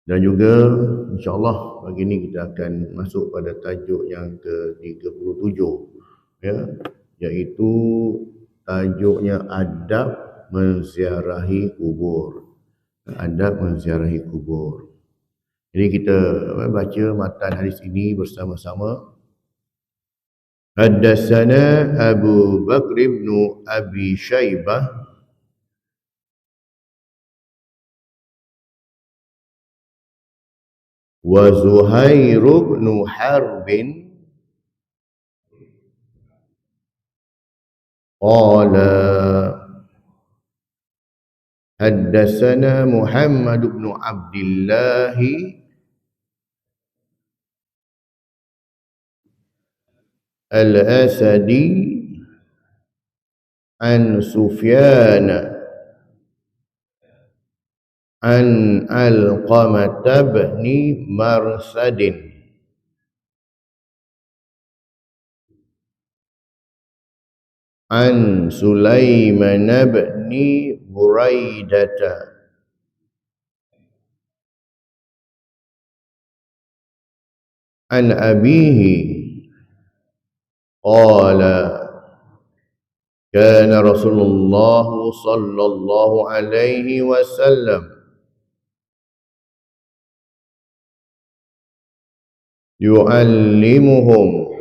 Dan juga insya-Allah pagi ini kita akan masuk pada tajuk yang ke-37, ya, iaitu tajuknya adab menziarahi kubur. Adab menziarahi kubur. Jadi kita baca matan hadis ini bersama-sama. Haddatsana Abu Bakr bin Abi Syaibah wa Zuhair bin Harb qala haddatsana Muhammad bin Abdullah al-Asadi an Sufyan an Alqamah bin Marsadin an Sulaiman bin Buraidata an abihi qala kana Rasulullah sallallahu alaihi wasallam yu'allimuhum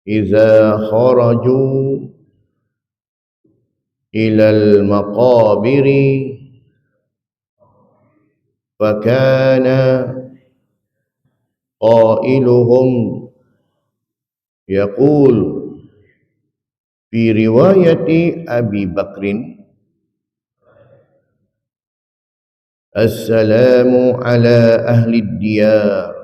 idza kharaju ila al-maqabiri fakana qailuhum yaqul fi riwayati Abi Bakrin assalamu ala ahli diyar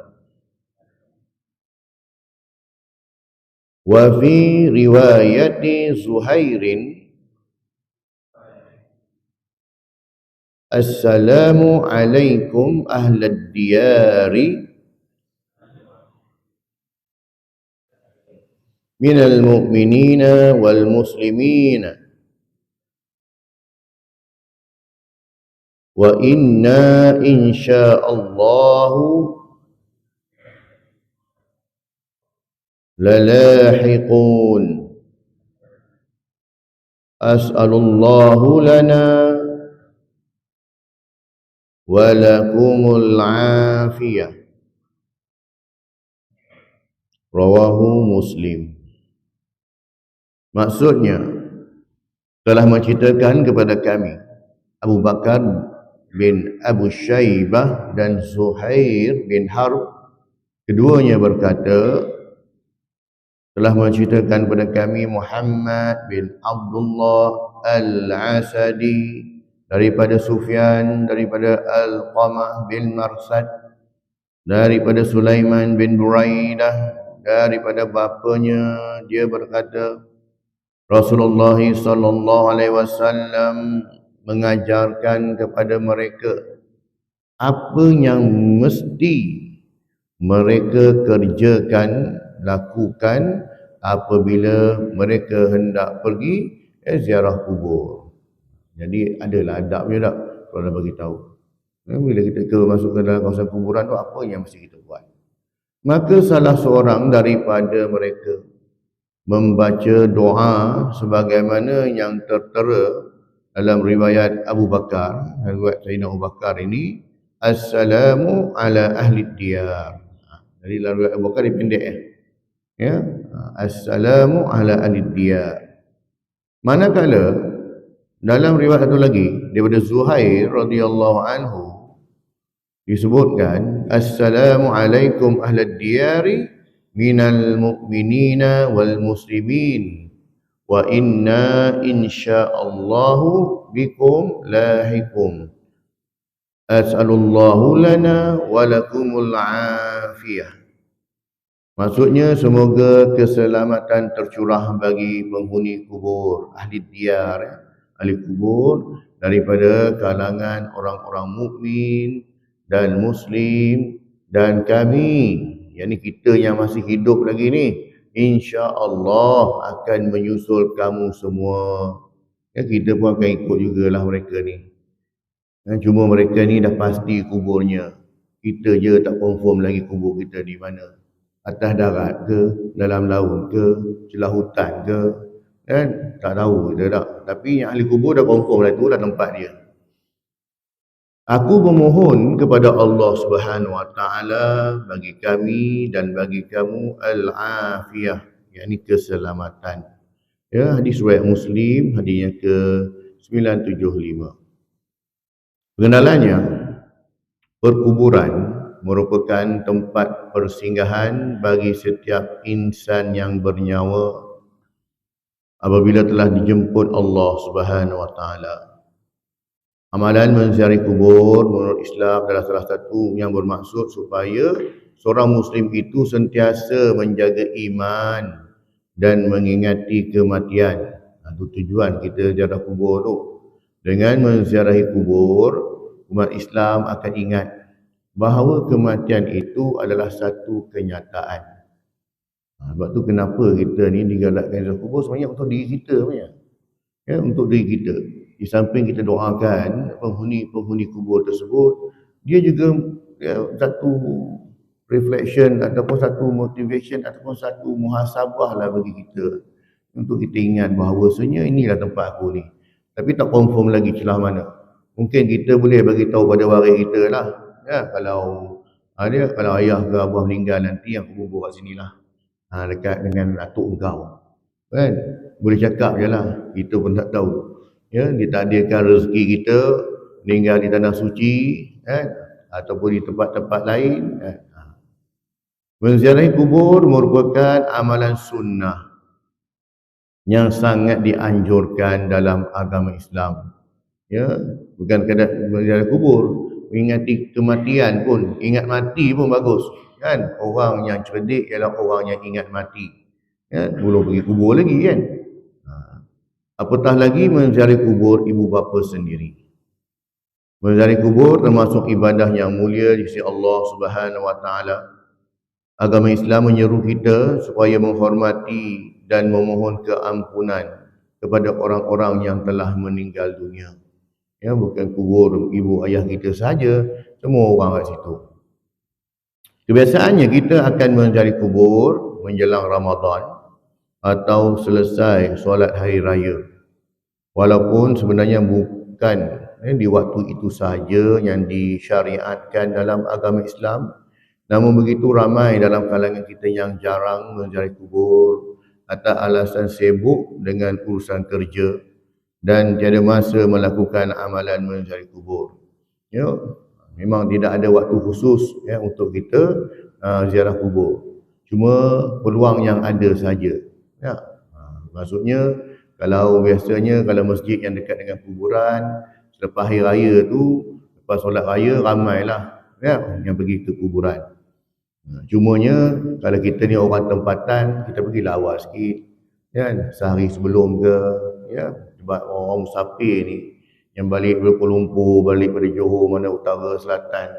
wa fi riwayati Zuhairin assalamu alaikum ahlad diyari minal mu'minina wal muslimina wa inna insya'allahu lalahiqun as'alullahu lana wa lakumul afiyah rawahu Muslim. Maksudnya telah menceritakan kepada kami Abu Bakar bin Abu Syaibah dan Zuhair bin Harb, keduanya berkata, telah menceritakan kepada kami Muhammad bin Abdullah Al-Asadi daripada Sufyan, daripada Alqamah bin Marsad, daripada Sulaiman bin Buraidah, daripada bapanya, dia berkata Rasulullah sallallahu alaihi wasallam mengajarkan kepada mereka apa yang mesti mereka kerjakan, lakukan apabila mereka hendak pergi ziarah kubur. Jadi adalah adabnya tak, kalau bagi tahu. Bila kita masuk ke dalam kawasan kuburan tu, apa yang mesti kita buat? Maka salah seorang daripada mereka membaca doa sebagaimana yang tertera dalam riwayat Abu Bakar, riwayat Sayyidina Abu Bakar ini, assalamu ala ahli diyar. Jadi dalam riwayat Abu Bakar dia pendek ya. Assalamu ala ahli diyar. Manakala dalam riwayat satu lagi daripada Zuhair radhiyallahu anhu disebutkan assalamu alaikum ahlad diyari minal mu'minina wal muslimin wa inna insya'allahu bikum lahikum as'alullahu lana wa lakumul afiyah. Maksudnya semoga keselamatan tercurah bagi penghuni kubur, ahli diyar, ahli kubur daripada kalangan orang-orang mukmin dan muslim, dan kami, yakni kita yang masih hidup lagi ni, insya-Allah akan menyusul kamu semua. Ya, kita pun akan ikut jugalah mereka ni. Cuma mereka ni dah pasti kuburnya. Kita je tak confirm lagi kubur kita di mana. Atas darat ke, dalam laut ke, celah hutan ke, kan? Tak tahu kita tak. Tapi yang ahli kubur dah confirm lah, itulah tempat dia. Aku memohon kepada Allah Subhanahu Wa Taala bagi kami dan bagi kamu al-afiyah, yakni keselamatan. Ya, hadis riwayat Muslim, hadisnya ke 975. Pengenalannya, perkuburan merupakan tempat persinggahan bagi setiap insan yang bernyawa apabila telah dijemput Allah Subhanahu Wa Taala. Amalan menziarahi kubur menurut Islam adalah salah satu yang bermaksud supaya seorang Muslim itu sentiasa menjaga iman dan mengingati kematian. Itu tujuan kita ziarah kubur tu. Dengan menziarahi kubur, umat Islam akan ingat bahawa kematian itu adalah satu kenyataan. Sebab tu kenapa kita ni digalakkan ziarah kubur, sebenarnya untuk diri kita punya. Ya, untuk diri kita. Di samping kita doakan penghuni-penghuni kubur tersebut, dia juga satu reflection ataupun satu motivation ataupun satu muhasabah lah bagi kita, untuk kita ingat bahawasanya inilah tempat aku ni. Tapi tak confirm lagi celah mana. Mungkin kita boleh bagi tahu pada waris kita lah. Ya, kalau ayah ke abah meninggal nanti, yang kubur kat sini lah. Dekat dengan atuk engkau. Kan? Boleh cakap je lah. Kita pun tak tahu. Ya, ditakdirkan rezeki kita meninggal di tanah suci, kan? Ataupun di tempat-tempat lain. Kan? Menziarahi kubur merupakan amalan sunnah yang sangat dianjurkan dalam agama Islam. Ya, bukan sekadar menziarahi kubur, mengingati kematian pun, ingat mati pun bagus. Kan? Orang yang cerdik ialah orang yang ingat mati. Ya, belum pergi kubur lagi kan. Apatah lagi menziarahi kubur ibu bapa sendiri. Menziarahi kubur termasuk ibadah yang mulia di sisi Allah Subhanahu Wa Taala. Agama Islam menyeru kita supaya menghormati dan memohon keampunan kepada orang-orang yang telah meninggal dunia. Ya, bukan kubur ibu ayah kita saja, semua orang kat situ. Kebiasaannya kita akan menziarahi kubur menjelang Ramadan atau selesai solat hari raya. Walaupun sebenarnya bukan di waktu itu saja yang disyariatkan dalam agama Islam, namun begitu ramai dalam kalangan kita yang jarang menziarahi kubur atas alasan sibuk dengan urusan kerja dan tiada masa melakukan amalan menziarahi kubur. Ya, memang tidak ada waktu khusus ya untuk kita ziarah kubur. Cuma peluang yang ada saja. Ya, maksudnya kalau biasanya kalau masjid yang dekat dengan kuburan, selepas hari raya tu, lepas solat raya ramailah ya yang pergi ke kuburan. Cumanya kalau kita ni orang tempatan, kita pergi awal sikit kan, sehari sebelum ke ya, sebab orang musafir ni yang balik dari Kuala Lumpur, balik dari Johor, mana utara, selatan,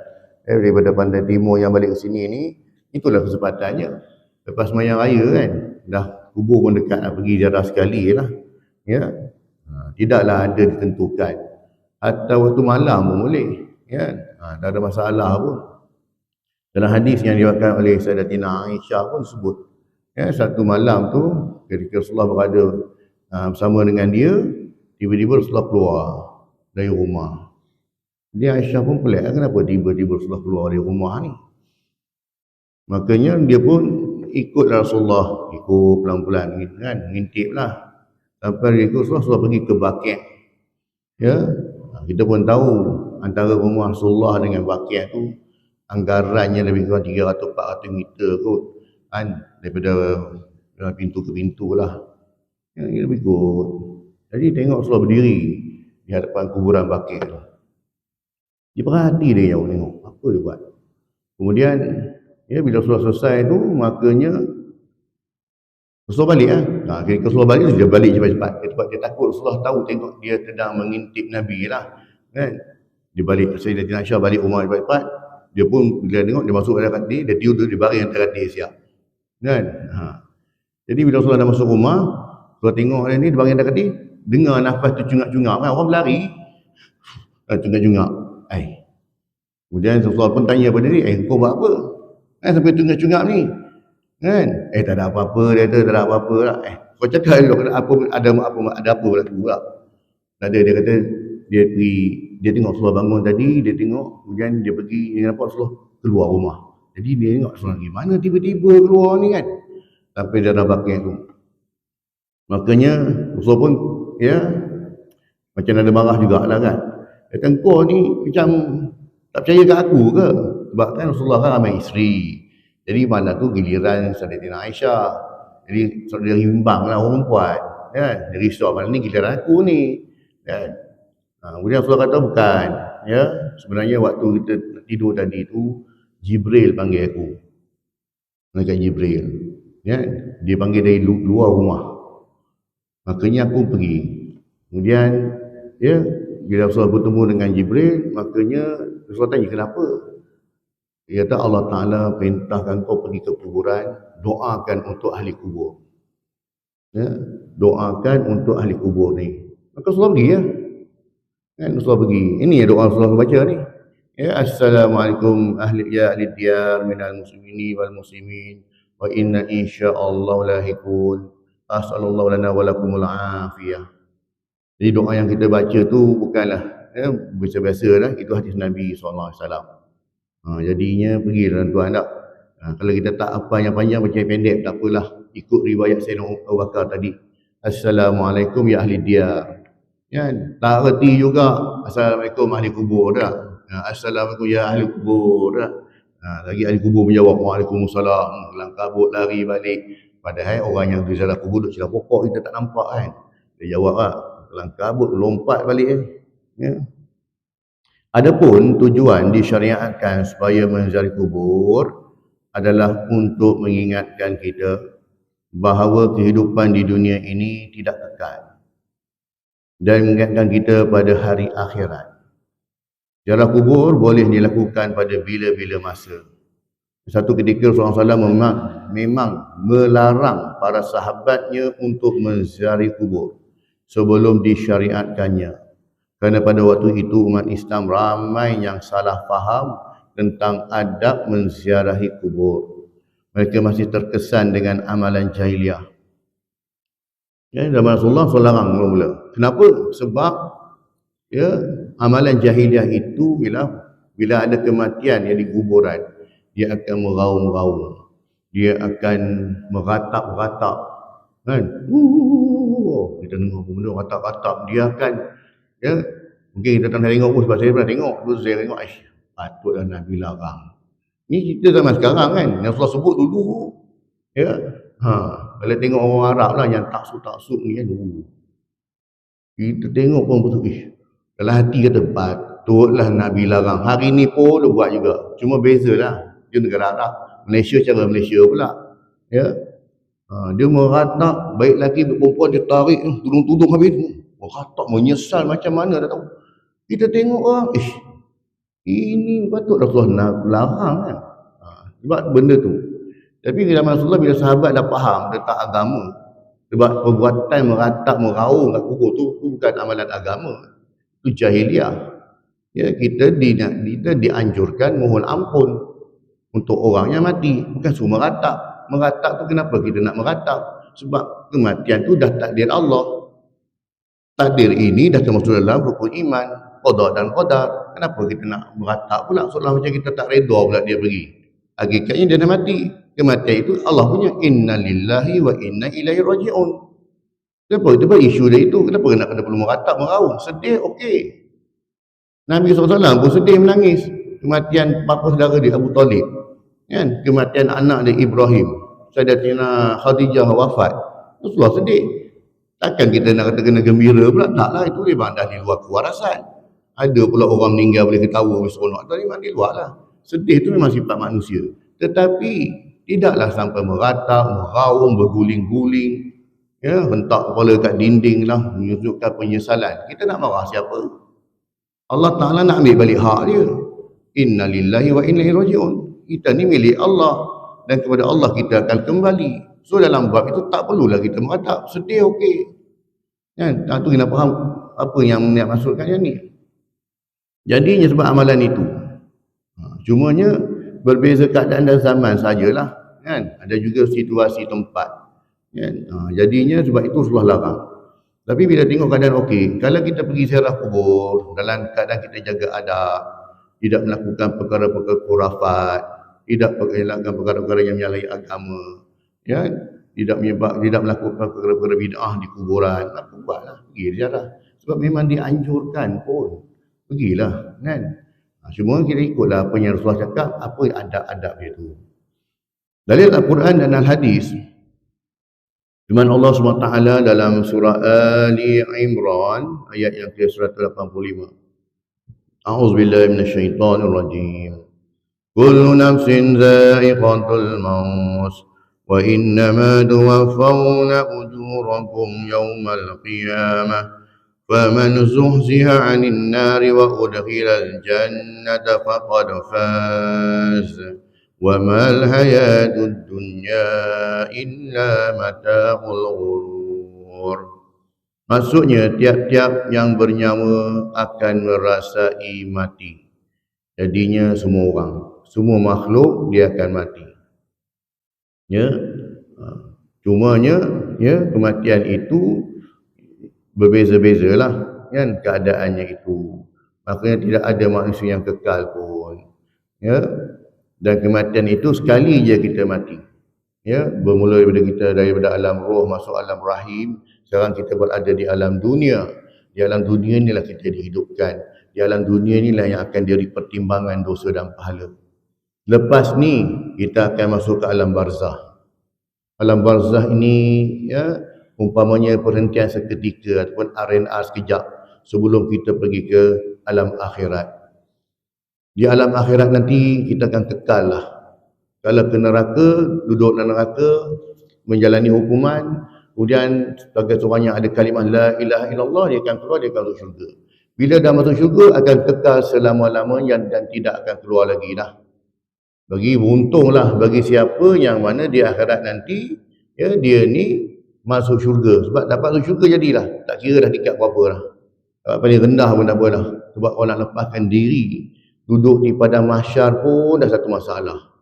daripada Pantai Timur yang balik ke sini ni, itulah kesempatannya. Lepas sembahyang raya kan, dah kubur pun dekat, nak pergi ziarah sekali lah. Ya, tidaklah ada ditentukan. Atau waktu malam pun boleh, ya, tak ada masalah pun. Dalam hadis yang diriwayatkan oleh Sayyidatina Aisyah pun sebut, ya, satu malam tu ketika Rasulullah berada bersama dengan dia, tiba-tiba Rasulullah keluar dari rumah. Dia Aisyah pun pelik, kenapa tiba-tiba Rasulullah keluar dari rumah ni? Makanya dia pun ikut Rasulullah, ikut pelan-pelan kan, ngintip lah. Sampai dia ikut Rasulullah pergi ke Baqi'. Ya, kita pun tahu antara rumah Rasulullah dengan Baqi' tu anggarannya lebih kurang 300-400 meter kot kan, daripada pintu ke pintu lah. Ya, dia lebih kot. Jadi tengok Rasulullah berdiri di hadapan kuburan Baqi' tu. Dia perhati dia jauh tengok apa dia buat. Kemudian ya, bila Rasulullah selesai tu, makanya Rasulullah balik ketika Rasulullah balik dia balik cepat-cepat. Sebab dia takut Rasulullah tahu, tengok dia sedang mengintip Nabi lah kan. Dia balik, Sayyidatina Aisyah balik rumah cepat-cepat. Dia pun bila tengok dia masuk dalam katil, dia tidur di baring yang terakhir siap. Kan? Jadi bila Rasulullah dah masuk rumah, Rasulullah tengok dia ni di baring yang terakhir, dengar nafas tercungak-cungak kan, orang berlari. Cungak-cungak. Kemudian Rasulullah pun tanya pada dia, kau buat apa? Sampai cungak-cungak ni. Kan? Tak ada apa-apa, dia kata tak ada apa-apa lah. Kau cakap dulu, ada apa berlaku pula. Tak ada, dia kata, dia tengok Rasulullah bangun tadi, dia tengok, kemudian dia pergi, dia nampak Rasulullah keluar rumah. Jadi dia tengok Rasulullah gimana tiba-tiba keluar ni kan. Sampai dia dah bakit tu. Makanya Rasulullah pun, macam ada marah jugalah kan. Dia kata, kau ni macam tak percaya kat aku ke? Sebab kan Rasulullah kan ramai isteri. Jadi malam tu giliran Sayyidatina Aisyah. Jadi dia rimbang lah orang perempuan. Kan? Dia risau malam ni giliran aku ni. Kan? Kemudian Rasulullah kata bukan. Ya? Sebenarnya waktu kita tidur tadi tu, Jibril panggil aku. Malaikat Jibril. Ya? Dia panggil dari luar rumah. Makanya aku pergi. Kemudian, bila Rasulullah bertemu dengan Jibril, makanya Rasulullah tanya kenapa? Dia kata Allah Ta'ala perintahkan kau pergi ke kuburan, doakan untuk ahli kubur. Doakan untuk ahli kubur ni. Maka Rasulullah pergi kan Rasulullah pergi. Ini doa Rasulullah baca ni. Assalamualaikum ahli diyar minal muslimini wal muslimin wa inna insya'allah lahikun. As'alullahu lana wa lakumul afiyah. Jadi doa yang kita baca tu bukanlah biasa-biasa lah. Itu hadis Nabi SAW. Jadinya pergi tuan tak. Kalau kita tak apa yang panjang, baca yang pendek, tak apalah. Ikut riwayat Sayyidina Abu Bakar tadi. Assalamualaikum ya ahli diyar. Tak reti juga. Assalamualaikum ahli kubur tak. Assalamualaikum ya ahli kubur tak. Lagi ahli kubur menjawab Waalaikumsalam. Langkabut lari balik. Padahal orang yang di dalam kubur duduk celah pokok, kita tak nampak kan. Dia jawab lah. Langkabut lompat balik Adapun tujuan disyariatkan supaya menziarah kubur adalah untuk mengingatkan kita bahawa kehidupan di dunia ini tidak kekal dan mengingatkan kita pada hari akhirat. Ziarah kubur boleh dilakukan pada bila-bila masa. Satu ketika Rasulullah SAW memang melarang para sahabatnya untuk menziarah kubur sebelum disyariatkannya. Kerana pada waktu itu umat Islam ramai yang salah faham tentang adab menziarahi kubur. Mereka masih terkesan dengan amalan jahiliah. Zaman Rasulullah larang mula-mula. Kenapa? Sebab amalan jahiliah itu bila ada kematian yang di kuburan, dia akan meraung-raung. Dia akan meratap-ratap. Kan? Kita dengar benda ratap-ratap. Dia akan mungkin kita tak tengok pun sebab saya pernah tengok. Terus saya tengok, patutlah Nabi larang. Ni kita zaman sekarang kan, yang Rasulullah sebut dulu. Kalau tengok orang Arab lah yang taksub-taksub ni kan, kita tengok pun betul. Kalau hati kata, patutlah Nabi larang. Hari ni pun dia buat juga. Cuma bezalah. Dia negara Arab. Malaysia cara Malaysia pula. Dia meratap, baik lelaki perempuan dia tarik tudung-tudung habis. Meratap, menyesal macam mana dah tahu. Kita tengok orang, ini patut Rasulullah larang kan. Sebab benda tu. Tapi zaman Rasulullah bila sahabat dah faham tentang agama, sebab perbuatan meratap, meraung kat kubur tu bukan amalan agama. Itu jahiliah. Kita dianjurkan mohon ampun untuk orang yang mati, bukan suruh meratap. Meratap tu kenapa kita nak meratap? Sebab kematian tu dah takdir Allah. Takdir ini dah termasuk dalam rukun iman, qada dan qadar. Kenapa kita nak meratap pula? Seolah macam kita tak redha pula dia pergi. Hakikatnya dia dah mati. Kematian itu Allah punya. Inna lillahi wa inna ilaihi raji'un. Kenapa kita buat isu dia itu? Kenapa nak kena perlu meratap, meraung? Sedih, okey. Nabi SAW pun sedih, menangis. Kematian bapa saudara dia, Abu Talib. Kan? Kematian anak dia, Ibrahim. Sayyidatina Khadijah wafat. Rasulullah sedih. Takkan kita nak kata kena gembira pula? Taklah, itu memang dah di luar kewarasan. Ada pula orang meninggal boleh ketawa, boleh seronok. Itu memang di luar lah. Sedih itu memang sifat manusia. Tetapi tidaklah sampai meratap, meraung, berguling-guling, hentak kepala kat dinding lah, menunjukkan penyesalan. Kita nak marah siapa? Allah Ta'ala nak ambil balik hak dia. Inna lillahi wa inna ilaihi raji'un. Kita ni milik Allah dan kepada Allah kita akan kembali. So dalam bab itu tak perlulah kita meratap. Sedih okey. Kan? Tu kena faham apa yang niat maksudkan yang ni. Jadinya sebab amalan itu. Cumanya berbeza keadaan dan zaman sajalah, kan? Ada juga situasi tempat, kan? Jadinya sebab itu Rasulullah larang. Tapi bila tengok keadaan okey, kalau kita pergi ziarah kubur dalam keadaan kita jaga adab, tidak melakukan perkara-perkara khurafat, tidak melakukan perkara-perkara yang menyalahi agama, ya, tidak melakukan perkara-perkara bid'ah di kuburan, buatlah pergi ziarah. Sebab memang dianjurkan pun. Pergilah, kan? Semua kita ikutlah apa yang Rasulullah cakap, apa adab-adab dia tu. Dalil Al-Quran dan Al-Hadis, firman Allah SWT dalam surah Ali Imran ayat yang ke-185. A'udzubillahi minasyaitonirrajim. Kullu nafsin dha'iqatul maut wa innama tuwaffawna ujurakum yawmal qiyamah faman zuhziha 'anil nari wa udkhilal jannata faqad faz wa mal hayatud dunya illa mata'ul ghurur. Maksudnya tiap-tiap yang bernyawa akan merasai mati. Jadinya semua orang, semua makhluk dia akan mati. Ya. Cumanya ya, kematian itu berbeza-bezalah, kan, keadaannya itu. Makanya tidak ada manusia yang kekal pun. Ya. Dan kematian itu sekali je kita mati. Ya, bermula daripada alam roh masuk alam rahim, sekarang kita berada di alam dunia. Di alam dunia inilah kita dihidupkan. Di alam dunia inilah yang akan diberi pertimbangan dosa dan pahala. Lepas ni kita akan masuk ke alam barzah. Alam barzah ini ya umpamanya perhentian seketika ataupun R&R sekejap sebelum kita pergi ke alam akhirat. Di alam akhirat nanti kita akan kekal lah. Kalau ke neraka, duduk dalam neraka, menjalani hukuman, kemudian sebagai seorang yang ada kalimah la ilaha illallah, dia akan keluar, dia akan masuk syurga. Bila dah masuk syurga, akan kekal selama-lamanya dan tidak akan keluar lagi dah. Bagi beruntunglah bagi siapa yang mana di akhirat nanti, ya, dia ni masuk syurga. Sebab dapat masuk syurga jadilah, tak kira dah tingkat berapa dah. Dapat paling rendah pun tak apa dah. Sebab orang nak lepaskan diri, duduk di padang mahsyar pun dah satu masalah.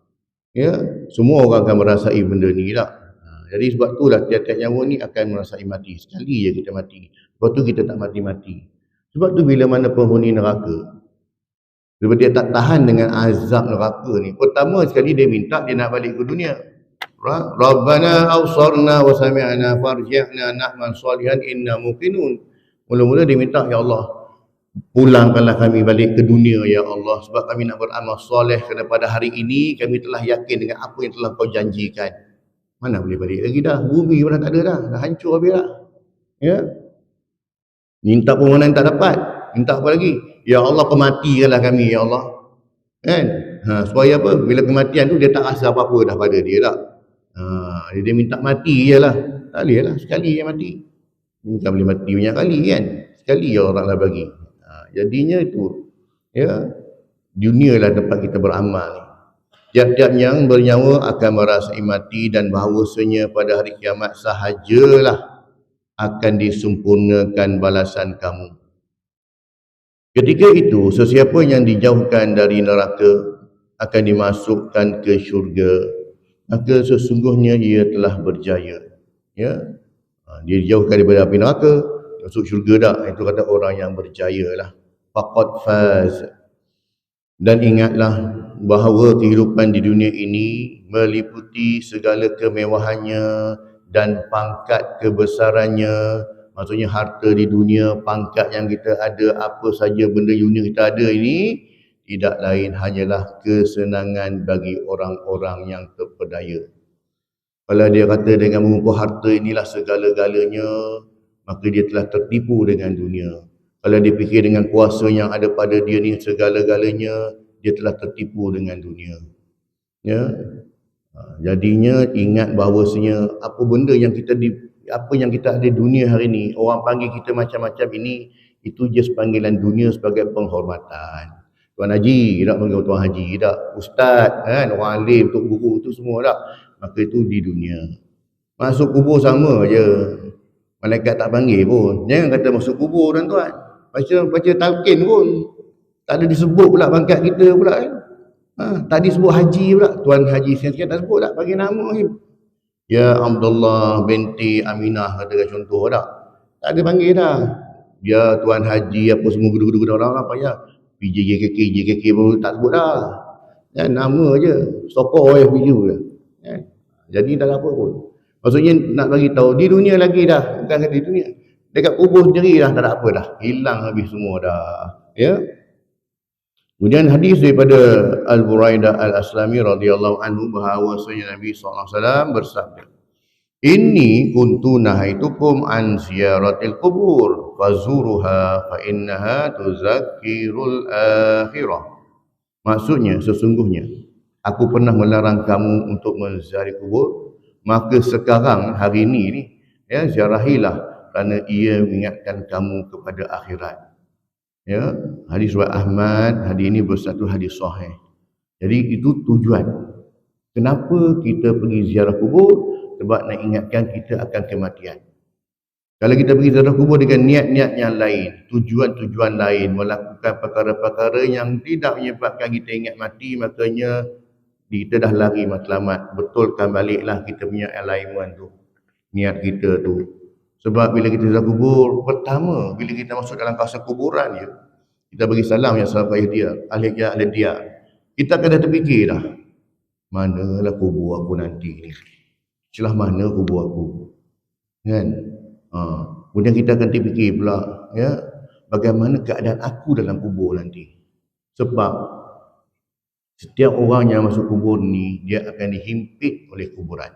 Ya, semua orang akan merasai benda ni tak. Jadi sebab itulah tiap-tiap nyawa ni akan merasai mati. Sekali je kita mati. Sebab tu kita tak mati-mati. Sebab tu bila mana penghuni neraka, sebab dia tak tahan dengan azab neraka ni, pertama sekali dia minta dia nak balik ke dunia. Rabbana awsarna wa sami'na farji'na na'mal salihan inna muqinun. Mula-mula dia minta, ya Allah, pulangkanlah kami balik ke dunia ya Allah, sebab kami nak beramal soleh, kerana pada hari ini kami telah yakin dengan apa yang telah kau janjikan. Mana boleh balik lagi dah, bumi pun dah tak ada dah hancur habis dah. Ya, minta permohonan tak dapat, minta apa lagi? Ya Allah, kematikanlah kami ya Allah, kan? Supaya apa? Bila kematian tu dia tak rasa apa-apa dah pada dia tak. Dia minta mati je lah. Tak boleh lah sekali je mati. Bukan boleh mati banyak kali kan, sekali je orang lah bagi. Jadinya itu, ya, dunia lah tempat kita beramal ni. Tiap-tiap yang bernyawa akan merasai mati dan bahawasanya pada hari kiamat sahajalah akan disempurnakan balasan kamu. Ketika itu, sesiapa yang dijauhkan dari neraka akan dimasukkan ke syurga, maka sesungguhnya ia telah berjaya. Ya, dia dijauhkan daripada api neraka, masuk syurga dah. Itu kata orang yang berjaya lah. Faqad faz. Dan ingatlah bahawa kehidupan di dunia ini meliputi segala kemewahannya dan pangkat kebesarannya. Maksudnya harta di dunia, pangkat yang kita ada, apa saja benda dunia kita ada ini, tidak lain hanyalah kesenangan bagi orang-orang yang terpedaya. Kalau dia kata dengan mengumpul harta inilah segala-galanya, maka dia telah tertipu dengan dunia. Kalau dia fikir dengan kuasa yang ada pada dia ni segala-galanya, dia telah tertipu dengan dunia. Ya. Jadinya ingat bahawasanya apa benda yang kita apa yang kita ada di dunia hari ni, orang panggil kita macam-macam ini, itu just panggilan dunia sebagai penghormatan. Tuan Haji, tak panggil Tuan Haji, tak. Ustaz, kan, orang alim, tok guru, itu semua tak. Maka itu di dunia. Masuk kubur sama je. Malaikat tak panggil pun. Jangan kata masuk kubur tuan-tuan. Baca talqin pun. Tak ada disebut pula pangkat kita pula kan. Tak disebut haji pula. Tuan Haji sekian tak sebut tak bagi nama ni. Ya Abdullah binti Aminah katakan contoh tak. Tak ada panggil dah. Ya Tuan Haji apa semua gudu-gudu orang apa ya. JKK pun tak sebut dah. Ya, nama je. Sokor FBU je. Ya. Jadi tak ada apa pun. Maksudnya nak bagi tahu di dunia lagi dah. Bukan di dunia. Dekat kubur sendiri dah tak ada apa dah. Hilang habis semua dah. Ya. Kemudian hadis daripada Al-Buraidah Al-Aslami radhiyallahu anhu bahawasanya Nabi SAW bersabda, Inni kuntu nahaitukum an ziyaratil kubur fazuruha fa innaha tuzakkirul akhirah. Maksudnya sesungguhnya aku pernah melarang kamu untuk menziarahi kubur, maka sekarang hari ini ni ya ziarahilah kerana ia mengingatkan kamu kepada akhirat. Ya, hadis riwayat Ahmad, hadis ini bersatu hadis sahih. Jadi itu tujuan. Kenapa kita pergi ziarah kubur? Sebab nak ingatkan kita akan kematian. Kalau kita pergi ziarah kubur dengan niat-niat yang lain, tujuan-tujuan lain, melakukan perkara-perkara yang tidak menyebabkan kita ingat mati, makanya kita dah lari matlamat. Betulkan baliklah kita punya alignment tu, niat kita tu. Sebab bila kita ziarah kubur, pertama bila kita masuk dalam kawasan kuburan dia, kita bagi salam ya sahabat ahli dia. Kita akan dah terfikir dah, manalah kubur aku nanti ni. Celah mana kubur aku. Kan? Kemudian kita akan terfikir pula ya, bagaimana keadaan aku dalam kubur nanti. Sebab setiap orang yang masuk kubur ni dia akan dihimpit oleh kuburan.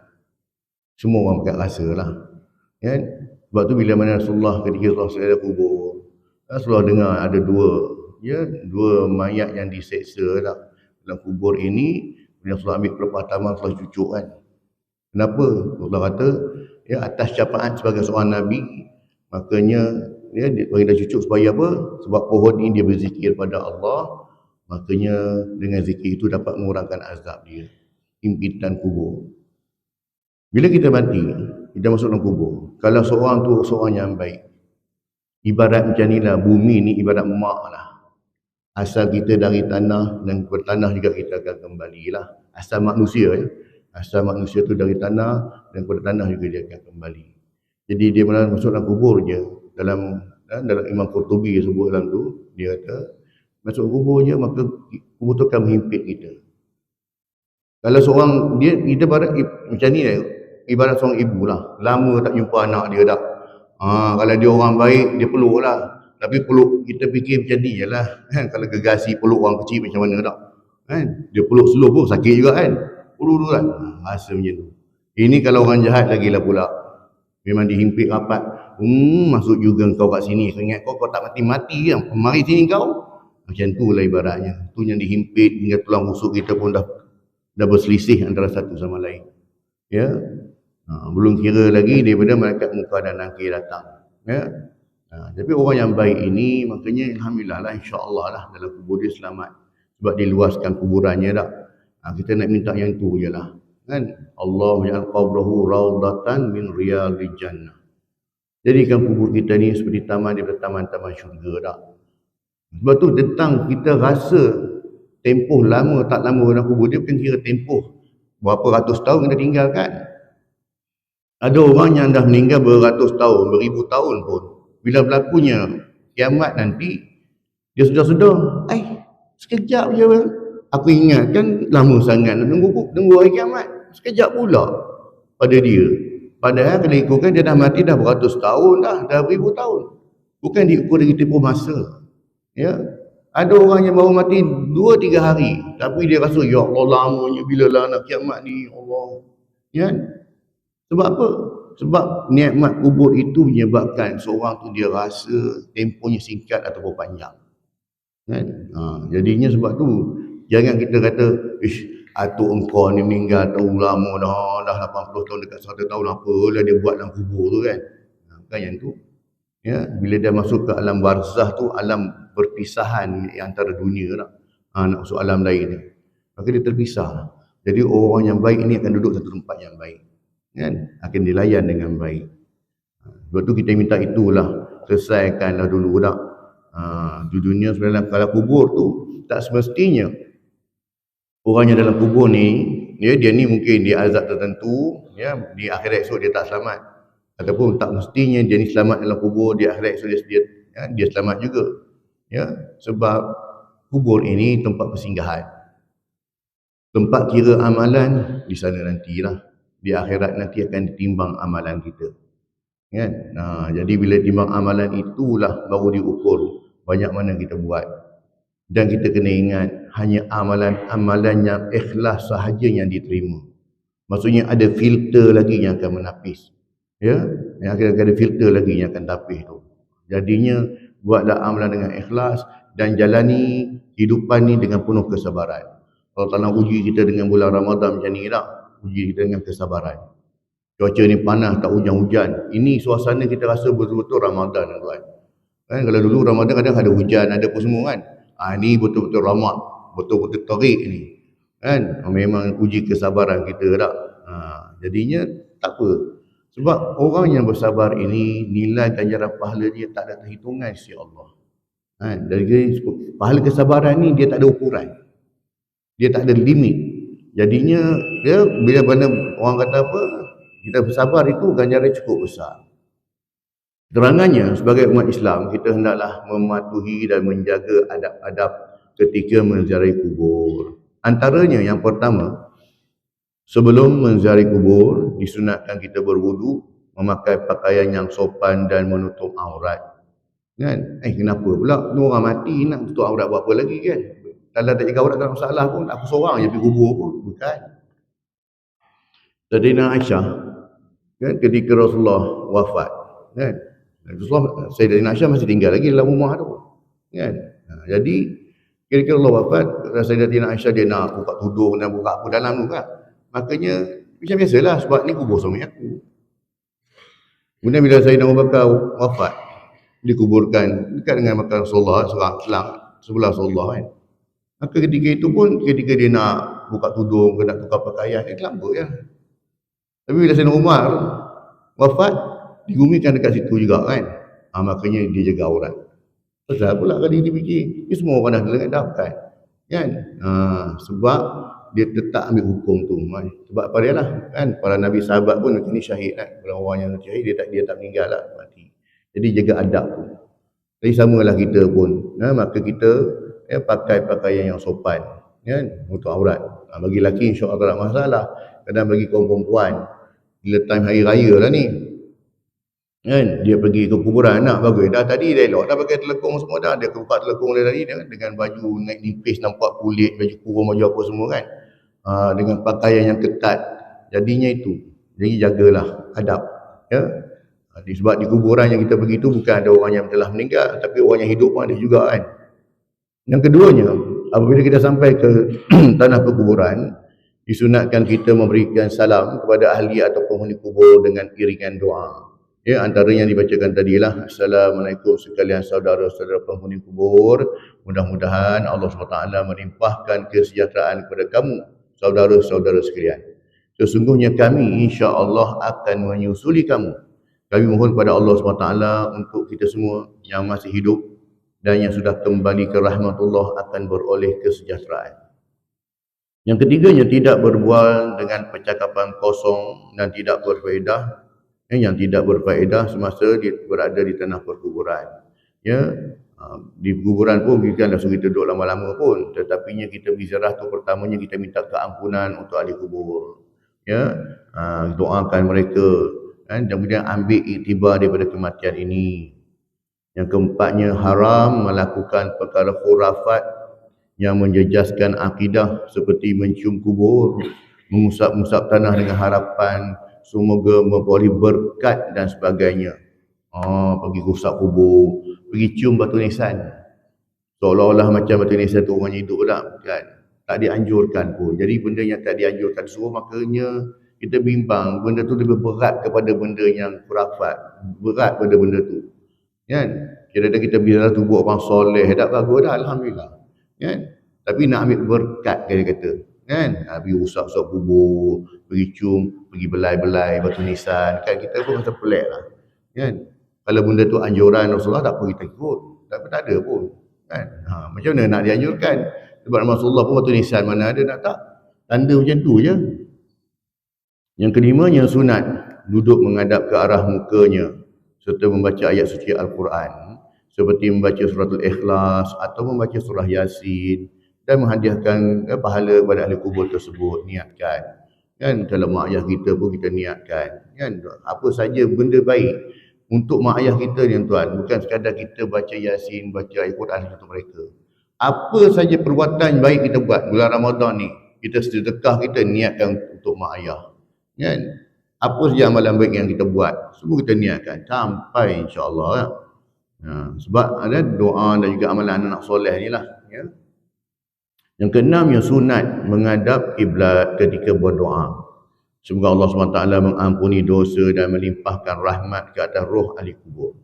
Semua orang akan rasa lah. Kan? Sebab tu bila mana Rasulullah ketika Rasulullah ada kubur, Rasulullah dengar ada dua mayat yang diseksa tak dalam kubur ini. Rasulullah ambil pelepah tangan, Rasulullah cucuk kan. Kenapa? Rasulullah kata ya atas syafaat sebagai seorang Nabi, makanya ya dia dah cucuk supaya apa? Sebab pohon ini dia berzikir pada Allah, makanya dengan zikir itu dapat mengurangkan azab dia, himpitan kubur. Bila kita mati, kita masuk dalam kubur. Kalau seorang tu seorang yang baik, ibarat macam ni lah, bumi ni ibarat mak lah. Asal kita dari tanah dan bertanah juga kita akan kembali lah. Asal manusia ya. Asal manusia tu dari tanah dan kepada tanah juga dia akan kembali. Jadi dia masuk dalam kubur je. Dalam Imam Qurtubi sebut dalam tu, dia kata masuk kubur je maka kubur tu akan menghimpit kita. Kalau seorang kita macam ni lah, ibarat seorang ibu lah, lama tak jumpa anak dia dah. Kalau dia orang baik, dia peluk lah. Tapi peluk, kita fikir macam ni je lah. Kalau gegasi peluk orang kecil macam mana tak. Dia peluk slow pun sakit juga kan. Peluk dulu kan. Rasa macam tu. Ini kalau orang jahat lagi lah pula. Memang dihimpit rapat. Masuk juga kau kat sini. Kau ingat kau tak mati-mati kan. Mari sini kau. Macam tu lah ibaratnya. Tu yang dihimpit hingga tulang rusuk kita pun dah berselisih antara satu sama lain. Ya. Belum kira lagi daripada malaikat muka dan nakir datang. Ya. Tapi orang yang baik ini makanya alhamdulillah lah, insya-Allah lah dalam kubur dia selamat. Sebab diluaskan kuburannya dah. Kita nak minta yang tu jelah. Kan? Allah ja'al qabrahu raudatan min riyadil jannah. Jadikan kubur kita ni seperti taman daripada taman-taman syurga dah. Sebab tu tentang kita rasa tempoh lama tak lama dalam kubur dia bukan kira tempoh berapa ratus tahun kita tinggalkan. Ada orang yang dah meninggal beratus tahun, beribu tahun pun. Bila berlakunya kiamat nanti, dia sudah sekejap je. Aku ingat kan lama sangat nak tunggu hari kiamat. Sekejap pula pada dia. Padahal kalau ikutkan dia dah mati dah beratus tahun dah beribu tahun. Bukan diukur dari tempoh masa. Ya. Ada orang yang baru mati 2-3 hari, tapi dia rasa ya Allah lamanya bila lah nak kiamat ni Allah. Ya. Sebab apa? Sebab nikmat kubur itu menyebabkan seorang tu dia rasa tempohnya singkat ataupun panjang. Kan? Jadinya sebab tu jangan kita kata, atuk engkau ni meninggal tahu lama dah 80 tahun dekat 100 tahun apalah dia buat dalam kubur tu kan. Kan yang tu. Ya, bila dia masuk ke alam barzah tu, alam perpisahan antara dunia nak masuk alam lain ni. Maka dia terpisah. Jadi orang yang baik ini akan duduk satu tempat yang baik. Kan? Akan dilayan dengan baik. Sebab tu kita minta itulah, selesaikanlah dulu dah. Di dunia sebenarnya kalau kubur tu tak semestinya orang yang dalam kubur ni, dia ni mungkin di azab tertentu, di akhirat esok dia tak selamat. Ataupun tak mestinya dia ni selamat dalam kubur, di akhirat esok dia selamat juga. Sebab kubur ini tempat persinggahan. Tempat kira amalan di sana nantilah. Di akhirat nanti akan ditimbang amalan kita. Kan? Jadi bila timbang amalan itulah baru diukur banyak mana kita buat. Dan kita kena ingat hanya amalan-amalan yang ikhlas sahaja yang diterima. Maksudnya ada filter lagi yang akan menapis. Yang akan ada filter lagi yang akan tapis tu. Jadinya buatlah amalan dengan ikhlas dan jalani hidupan ni dengan penuh kesabaran. Kalau tak nak uji kita dengan bulan Ramadan macam ni tak, uji kita dengan kesabaran. Cuaca ni panas, tak hujan-hujan. Ini suasana kita rasa betul-betul Ramadan, tuan. Kan kalau dulu Ramadan kadang ada hujan, ada apa semua kan. Ni betul-betul rahmat, betul-betul tarik ni. Kan? Memang uji kesabaran kita tak. Jadinya tak apa. Sebab orang yang bersabar ini nilai ganjaran pahala dia tak ada terhitungan si Allah. Dari pahala kesabaran ni dia tak ada ukuran. Dia tak ada limit. Jadinya bila mana orang kata apa, kita bersabar itu ganjaran cukup besar. Terangannya sebagai umat Islam kita hendaklah mematuhi dan menjaga adab-adab ketika menziarahi kubur. Antaranya yang pertama, sebelum menziarahi kubur disunatkan kita berwudu, memakai pakaian yang sopan dan menutup aurat. Kan? Kenapa pula ni orang mati nak tutup aurat buat apa lagi kan? Kalau tak jaga aurat tak ada masalah pun, aku seorang je pergi kubur pun. Bukan. Sayyidina Aisyah kan, ketika Rasulullah wafat kan, Sayyidina Aisyah masih tinggal lagi dalam rumah tu kan. Jadi ketika Allah wafat, Sayyidina Aisyah dia nak buka tudung dan buka apa dalam tu kan. Makanya macam biasalah sebab ni kubur suami aku. Kemudian bila Sayyidina Abu Bakar wafat, dikuburkan dekat dengan makam Rasulullah sebelah Rasulullah kan. Maka ketika itu pun ketika dia nak buka tudung, nak tukar pakaian, dia terlambat ya. Tapi bila Sayyidina Umar wafat, digumikan dekat situ juga kan. Makanya dia jaga aurat. Pasal pula kali dia fikir, ni semua orang dah dengar kan. Sebab dia tetap ambil hukum tu. Sebab apa dia lah kan, para nabi sahabat pun macam ni syahid kan. Kalau orang yang syahid dia tak meninggal lah, mati. Jadi jaga adab tu. Jadi samalah kita pun. Maka kita pakai pakaian yang sopan kan, untuk aurat. Bagi lelaki insya-Allah tak ada masalah. Kadang bagi kaum perempuan bila time hari raya lah ni kan, dia pergi ke kuburan nak bagus. Dah tadi dia elok dah pakai telekung semua dah. Dia buka telekung dia tadi dengan baju naik nipis nampak kulit, baju kurung, baju apa semua kan. Dengan pakaian yang ketat. Jadinya itu. Jadi jagalah adab. Sebab di kuburan yang kita pergi tu bukan ada orang yang telah meninggal, tapi orang yang hidup pun ada juga kan. Yang keduanya, apabila kita sampai ke tanah perkuburan, disunatkan kita memberikan salam kepada ahli atau penghuni kubur dengan iringan doa. Antaranya yang dibacakan tadi lah, Assalamualaikum sekalian saudara-saudara penghuni kubur. Mudah-mudahan Allah SWT melimpahkan kesejahteraan kepada kamu, saudara-saudara sekalian. Sesungguhnya kami insya-Allah akan menyusuli kamu. Kami mohon kepada Allah SWT untuk kita semua yang masih hidup dan yang sudah kembali ke rahmatullah akan beroleh kesejahteraan. Yang ketiganya, tidak berbual dengan percakapan kosong dan tidak berfaedah. Yang tidak berfaedah semasa berada di tanah perkuburan. Di kuburan pun kita dah suruh kita duduk lama-lama pun, tetapinya kita berziarah tu pertamanya kita minta keampunan untuk ahli kubur. Doakan mereka dan kemudian ambil iktibar daripada kematian ini. Yang keempatnya, haram melakukan perkara khurafat yang menjejaskan akidah seperti mencium kubur, mengusap-usap tanah dengan harapan semoga memperoleh berkat dan sebagainya. Pergi usap kubur, pergi cium batu nisan. Seolah-olah macam batu nisan tu orang hidup tak kan? Tak dianjurkan pun. Jadi benda yang tak dianjurkan suruh, makanya kita bimbang benda tu lebih berat kepada benda yang khurafat, berat pada benda tu. Kan? Kira-kira kita bila tubuh orang soleh dah bagus dah, alhamdulillah. Kan? Tapi nak ambil berkat dia kata. Kan? Pergi usap-usap kubur, pergi cium, pergi belai-belai batu nisan. Kan kita pun macam pelik lah. Kan? Kalau benda tu anjuran Rasulullah tak apa kita ikut. tapi tak ada pun kan. Macam mana nak dianjurkan? Sebab Rasulullah pun waktu nisan mana ada nak tak, tanda macam tu je. Yang kelimanya sunat duduk menghadap ke arah mukanya serta membaca ayat suci Al-Quran seperti membaca suratul Ikhlas atau membaca surah Yasin dan menghadiahkan pahala kepada ahli kubur tersebut. Niatkan kan, kalau mak ayah kita pun kita niatkan kan, apa saja benda baik untuk mak ayah kita ni tuan, bukan sekadar kita baca Yasin, baca ayat Quran untuk mereka. Apa saja perbuatan baik kita buat bulan Ramadan ni, kita sedekah, kita niatkan untuk mak ayah kan. Apa saja amalan baik yang kita buat, semua kita niatkan sampai insya-Allah ya. Sebab ada doa dan juga amalan anak soleh ni lah ya. Yang keenam, yang sunat menghadap kiblat ketika berdoa. Semoga Allah SWT mengampuni dosa dan melimpahkan rahmat ke atas roh ahli kubur.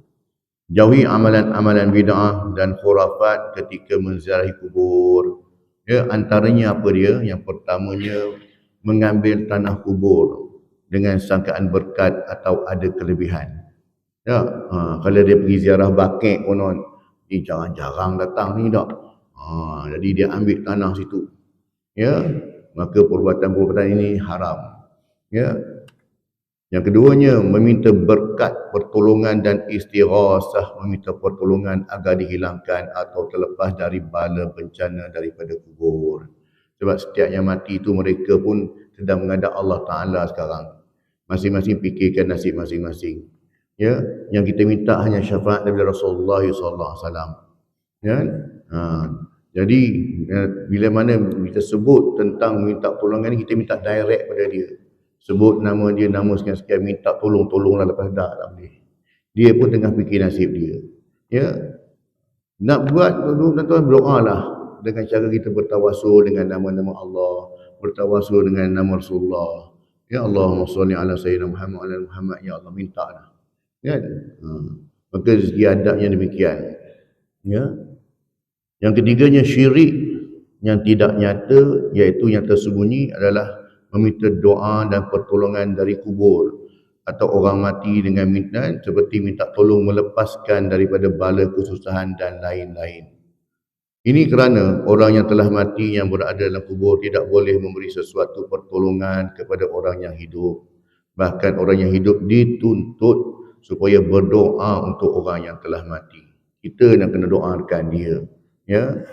Jauhi amalan-amalan bid'ah dan khurafat ketika menziarahi kubur. Ya, antaranya apa dia? Yang pertamanya, mengambil tanah kubur dengan sangkaan berkat atau ada kelebihan. Ya, kalau dia pergi ziarah Baqi' konon, ni jarang-jarang datang ni tak. Jadi dia ambil tanah situ. Ya, maka perbuatan-perbuatan ini haram. Ya. Yang keduanya, meminta berkat, pertolongan dan istighasah, meminta pertolongan agar dihilangkan atau terlepas dari bala bencana daripada kubur. Sebab setiap yang mati itu mereka pun sedang menghadap Allah Ta'ala sekarang. Masing-masing fikirkan nasib masing-masing. Ya, yang kita minta hanya syafaat daripada Rasulullah SAW. Ya, jadi bila mana kita sebut tentang minta pertolongan ni, kita minta direct pada dia. Sebut nama dia, nama sekian-sekian, minta tolonglah lepas dah tak boleh. Dia pun tengah fikir nasib dia. Ya, nak buat tuan-tuan berdoa lah dengan cara kita bertawasul dengan nama-nama Allah, bertawasul dengan nama Rasulullah. Ya, Allahumma salli ala sayyidina Muhammad ala Muhammad, ya Allah, minta lah. Kan? Maka rezeki adabnya demikian. Ya. Yang ketiganya, syirik yang tidak nyata, iaitu yang tersembunyi adalah meminta doa dan pertolongan dari kubur atau orang mati dengan minta, seperti minta tolong melepaskan daripada bala kesusahan dan lain-lain. Ini kerana orang yang telah mati yang berada dalam kubur tidak boleh memberi sesuatu pertolongan kepada orang yang hidup. Bahkan orang yang hidup dituntut supaya berdoa untuk orang yang telah mati. Kita nak kena doakan dia. Ya.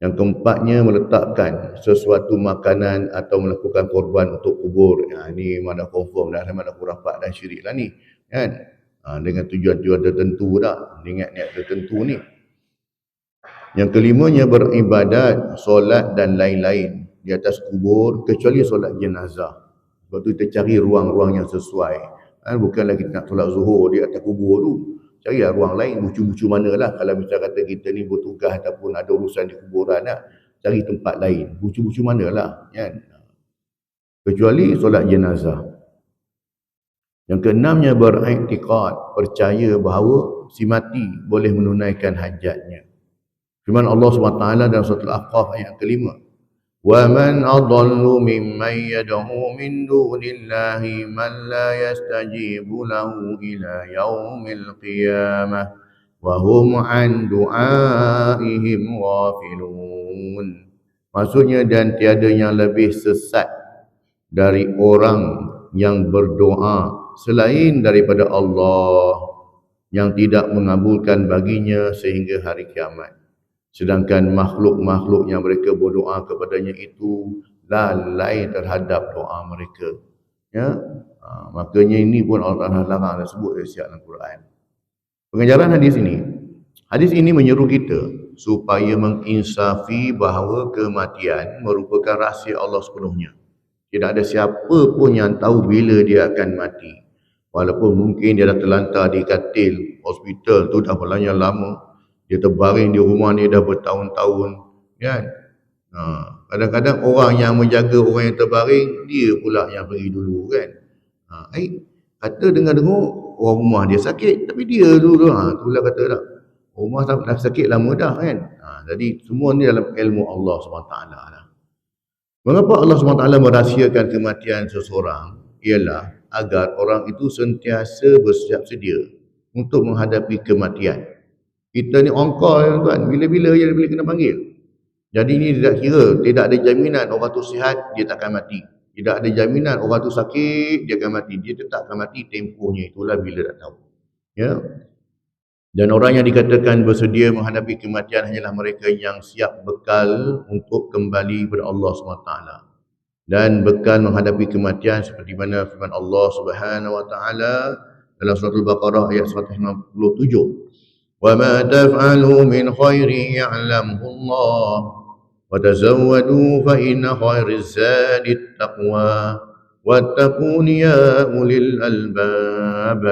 Yang keempatnya, meletakkan sesuatu makanan atau melakukan korban untuk kubur. Ini mana confirm dah, mana khurafat dan syirik lah ni. Kan? Dengan tujuan-tujuan tertentu dah, niat-niat tertentu ni. Yang kelimanya, beribadat, solat dan lain-lain di atas kubur kecuali solat jenazah. Sebab tu kita cari ruang-ruang yang sesuai. Bukanlah kita nak solat zuhur di atas kubur tu. Carilah ruang lain, bucu-bucu manalah. Kalau misalnya kata kita ni bertugas ataupun ada urusan di kuburan, cari tempat lain. Bucu-bucu manalah. Kan? Kecuali solat jenazah. Yang keenamnya, beriktikad, percaya bahawa si mati boleh menunaikan hajatnya. Firman Allah SWT dalam surah Al-Ahqaf ayat kelima. وَمَنْ أَضَلُّ مِمَّنْ يَدْعُو مِنْ دُونِ اللَّهِ مَنْ لَا يَسْتَجِيبُ لَهُ إِلَى يَوْمِ الْقِيَامَةِ وَهُمْ عَنْ دُعَائِهِمْ غَافِلُونَ. Maksudnya, dan tiada yang lebih sesat dari orang yang berdoa selain daripada Allah yang tidak mengabulkan baginya sehingga hari kiamat. Sedangkan makhluk-makhluk yang mereka berdoa kepadanya itu lalai terhadap doa mereka. Ya, makanya ini pun Allah Taala larang dan sebut dalam Quran. Pengajaran hadis ini menyeru kita supaya menginsafi bahawa kematian merupakan rahsia Allah sepenuhnya. Tidak ada siapa pun yang tahu bila dia akan mati. Walaupun mungkin dia dah terlantar di katil hospital tu dah berlalu lama. Dia terbaring di rumah ni dah bertahun-tahun, kan? Kadang-kadang orang yang menjaga orang yang terbaring, dia pula yang pergi dulu, kan? Kata dengar-dengar orang rumah dia sakit, tapi dia dulu, itulah kata dah. Rumah dah sakit lama dah, kan? Jadi semua ni dalam ilmu Allah SWT lah. Mengapa Allah SWT merahsiakan kematian seseorang? Ialah agar orang itu sentiasa bersiap sedia untuk menghadapi kematian. Kita ni on call tuan, bila-bila je boleh kena panggil. Jadi ni tidak kira, tidak ada jaminan orang tu sihat, dia takkan mati. Tidak ada jaminan orang tu sakit, dia akan mati. Dia tetap akan mati, tempohnya itulah bila tak tahu. Ya. Dan orang yang dikatakan bersedia menghadapi kematian hanyalah mereka yang siap bekal untuk kembali kepada Allah SWT. Dan bekal menghadapi kematian seperti mana firman Allah Subhanahu wa taala dalam surah Al-Baqarah ayat 157. Wa ma taf'alu min khairin ya'lamhu Allah wa tazawwadu fa inna khairaz zadi taqwa wattaqun ya ulil albab.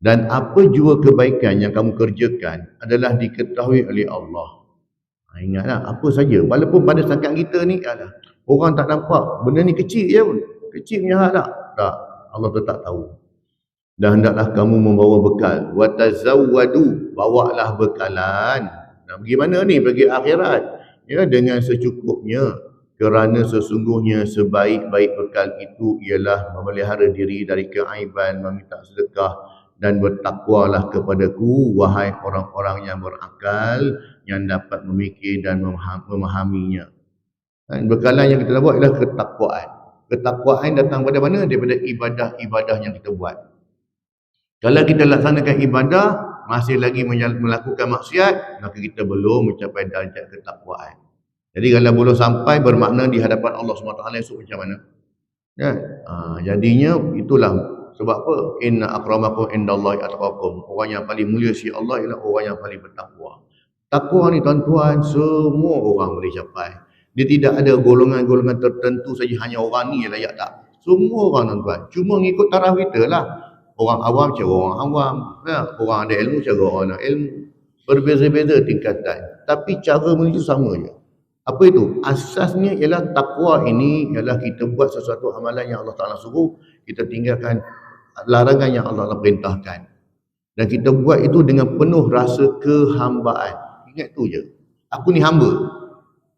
Dan apa jua kebaikan yang kamu kerjakan adalah diketahui oleh Allah. Ingatlah apa saja, walaupun pada sangkaan kita ni orang tak nampak, benda ni kecil je pun, kecil punya hal tak, Allah tetap tahu. Dan hendaklah kamu membawa bekal, watazawwadu, bawalah bekalan. Nak pergi mana ni? Pergi akhirat, ya, dengan secukupnya, kerana sesungguhnya sebaik-baik bekal itu ialah memelihara diri dari keaiban, meminta sedekah, dan bertakwalah kepadaku, wahai orang-orang yang berakal, yang dapat memikir dan memahaminya. Dan bekalan yang kita buat ialah ketakwaan. Ketakwaan datang pada mana? Daripada ibadah-ibadah yang kita buat. Kalau kita laksanakan ibadah, masih lagi melakukan maksiat, maka kita belum mencapai darjat ketakwaan. Jadi kalau belum sampai, bermakna di hadapan Allah SWT esok macam mana? Ya? Jadinya itulah. Sebab apa? Inna akramakum indallahi atqakum. Orang yang paling mulia si Allah ialah orang yang paling bertakwa. Takwa ni tuan-tuan, semua orang boleh capai. Dia tidak ada golongan-golongan tertentu saja, hanya orang ni yang layak, tak. Semua orang tuan-tuan. Cuma ngikut taraf kita lah. Orang awam cara orang awam. Ya? Orang ada ilmu cara orang ada ilmu. Berbeza-beza tingkatan. Tapi cara menuju sama je. Apa itu? Asasnya ialah takwa ini ialah kita buat sesuatu amalan yang Allah Ta'ala suruh, kita tinggalkan larangan yang Allah Ta'ala perintahkan. Dan kita buat itu dengan penuh rasa kehambaan. Ingat tu je. Aku ni hamba.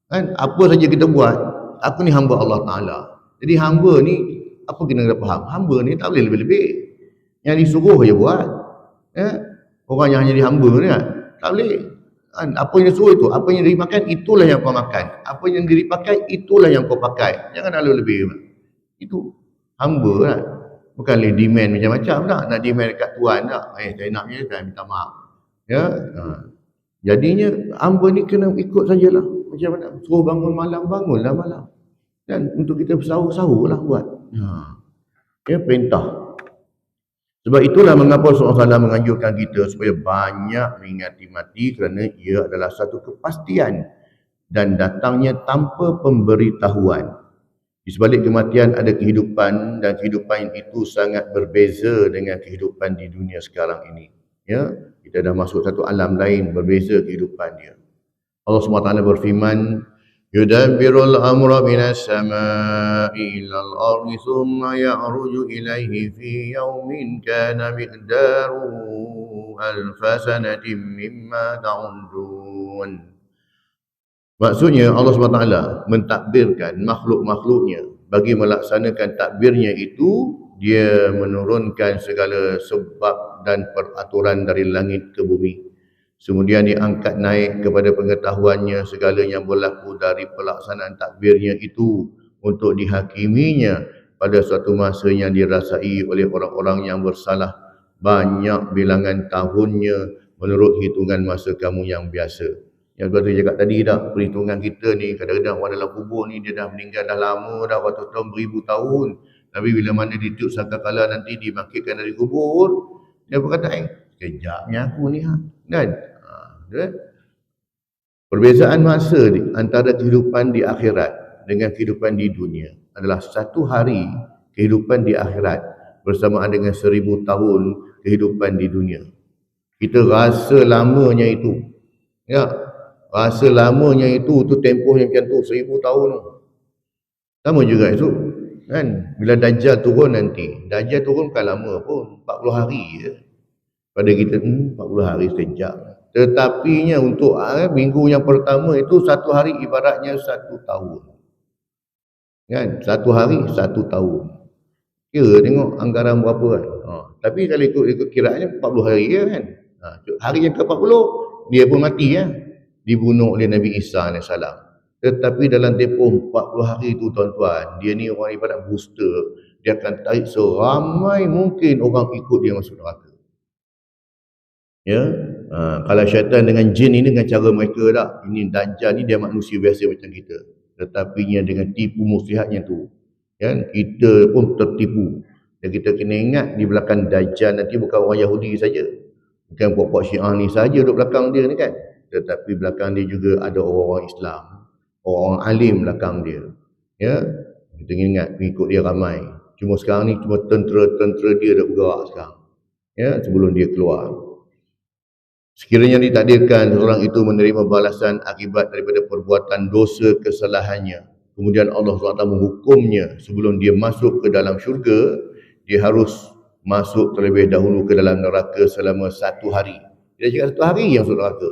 Kan? Apa saja kita buat, aku ni hamba Allah Ta'ala. Jadi hamba ni, apa kena faham? Hamba ni tak boleh lebih-lebih. Yang disuruh je buat. Ya? Orang yang jadi hamba ni tak boleh. Apa yang disuruh itu, apa yang diberi makan, itulah yang kau makan. Apa yang diberi pakai, itulah yang kau pakai. Jangan ada lebih. Itu hamba lah. Bukan boleh demand macam-macam tak. Nak demand dekat tuan tak. Saya nak ni, saya minta maaf. Ya. Jadinya hamba ni kena ikut sajalah. Macam mana? Suruh bangun malam, bangunlah malam. Dan untuk kita sahur-sahur lah buat. Ya, perintah. Sebab itulah mengapa Rasulullah SAW menganjurkan kita supaya banyak mengingati mati, kerana ia adalah satu kepastian dan datangnya tanpa pemberitahuan. Di sebalik kematian ada kehidupan, dan kehidupan itu sangat berbeza dengan kehidupan di dunia sekarang ini. Ya, kita dah masuk satu alam lain, berbeza kehidupan dia. Allah SWT berfirman, yudabbirul amra minas sama'i ilal ardi thumma ya'ruju ilaihi fi yawmin kana miqdaruhu alfa sanatin mimma ta'udun. Maksudnya Allah SWT mentakbirkan makhluk-makhluknya. Bagi melaksanakan takbirnya itu, dia menurunkan segala sebab dan peraturan dari langit ke bumi. Kemudian diangkat naik kepada pengetahuannya segala yang berlaku dari pelaksanaan takbirnya itu untuk dihakiminya pada suatu masa yang dirasai oleh orang-orang yang bersalah banyak bilangan tahunnya menurut hitungan masa kamu yang biasa. Yang tuan tu cakap tadi dah, perhitungan kita ni kadang-kadang orang dalam kubur ni dia dah meninggal dah lama dah, tahun beribu tahun. Tapi bila mana ditiup sangkakala nanti dibangkitkan dari kubur, dia berkata, sekejapnya aku ni kan? Perbezaan masa antara kehidupan di akhirat dengan kehidupan di dunia adalah satu hari kehidupan di akhirat bersamaan dengan 1000 tahun kehidupan di dunia. Kita rasa lamanya itu, ya, rasa lamanya itu tempoh yang macam tu 1000 tahun. Sama juga itu, kan? Bila Dajjal turun nanti, Dajjal turun bukan lama pun, 40 hari je. Pada kita 40 hari sekejap. Tetapinya untuk minggu yang pertama itu satu hari ibaratnya 1 tahun. Kan? 1 hari 1 tahun. Kira tengok anggaran berapa kan. Tapi kalau ikut kiraannya 40 hari ya kan. Hari yang ke-40 dia pun mati ya. Dibunuh oleh Nabi Isa AS. Tetapi dalam tempoh 40 hari itu tuan-tuan, dia ni orang ibarat booster, dia akan tarik seramai mungkin orang ikut dia masuk neraka. Ya, kalau syaitan dengan jin ini dengan cara mereka tak. Ini Dajjal ni dia manusia biasa macam kita. Tetapinya dengan tipu muslihatnya tu, kan, kita pun tertipu. Dan kita kena ingat di belakang Dajjal nanti bukan orang Yahudi saja. Bukan puak-puak Syiah ni saja duduk belakang dia ni kan. Tetapi belakang dia juga ada orang-orang Islam, orang-orang alim belakang dia. Ya, kita ingat pengikut dia ramai. Cuma sekarang ni cuma tentera-tentera dia dah bergerak sekarang. Ya, sebelum dia keluar. Sekiranya ditakdirkan seorang itu menerima balasan akibat daripada perbuatan dosa kesalahannya, kemudian Allah SWT menghukumnya sebelum dia masuk ke dalam syurga, dia harus masuk terlebih dahulu ke dalam neraka selama 1 hari. Dia cakap 1 hari yang masuk neraka.